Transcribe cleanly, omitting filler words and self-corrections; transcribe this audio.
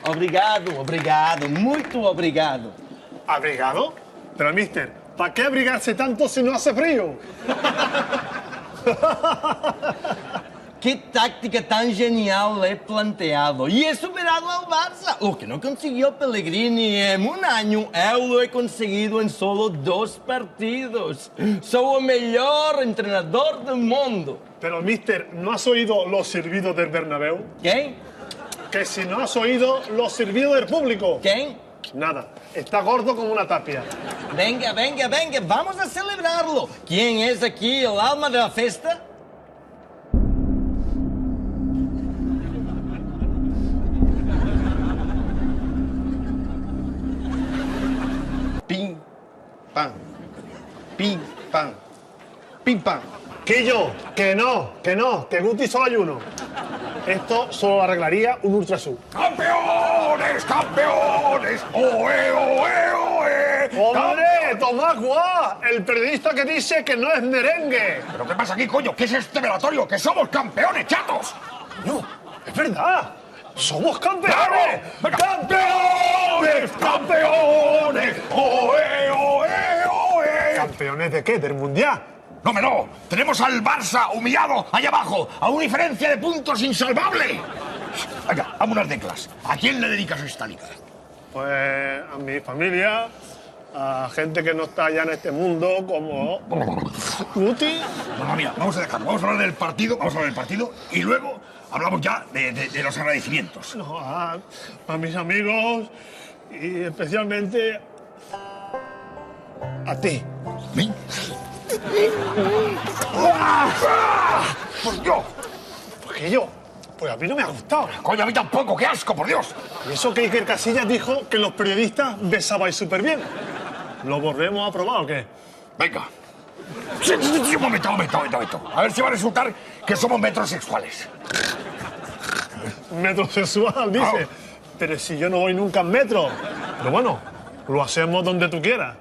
obrigado, muito obrigado. ¿Abrigado? Pero, mister, ¿para qué abrigarse tanto si no hace frío? Que táctica tan genial he planteado. E he superado ao Barça. O que não conseguiu Pellegrini em um ano, eu lo he conseguido em solo 2 partidos. Sou o melhor entrenador do mundo. Pero, mister, ¿no has oído los silbidos del Bernabéu? Quem? Que si no has oído los silbidos del público. Quem? Nada, está gordo como una tapia. Venga, vamos a celebrarlo. Quem é aqui o alma da festa? Pim, pam, pim, pam, pim, pam. Quillo, que no, que Guti solo hay uno. Esto solo lo arreglaría un Ultrasur. ¡Campeones, campeones! ¡Oe, oe, oe! ¡Hombre, Tomás Guá! El periodista que dice que no es merengue. ¿Pero qué pasa aquí, coño? ¿Qué es este velatorio? ¡Que somos campeones, chatos! No, es verdad. ¡Somos campeones! ¡Venga! ¡Campeones, campeones! ¡Oe, oe, oe! ¿Campeones de qué? ¿Del Mundial? ¡No, no! Tenemos al Barça humillado allá abajo, a una diferencia de puntos insalvable. Venga, vamos unas declas. ¿A quién le dedicas esta liga? Pues a mi familia, a gente que no está ya en este mundo, como Guti. Bueno, mira, vamos a dejarlo. Vamos a hablar del partido y luego hablamos ya de los agradecimientos. No, a mis amigos y especialmente a ti. ¿Sí? ¡Por Dios! Porque yo, pues a mí no me ha gustado. Coño, a mí tampoco, qué asco, por Dios. Y eso que Iker Casillas dijo que los periodistas besabais súper bien. ¿Lo volvemos a probar o qué? Venga. Sí, un momento. A ver si va a resultar que somos metrosexuales. Metrosexual, dice. Ah. Pero si yo no voy nunca en metro. Pero bueno, lo hacemos donde tú quieras.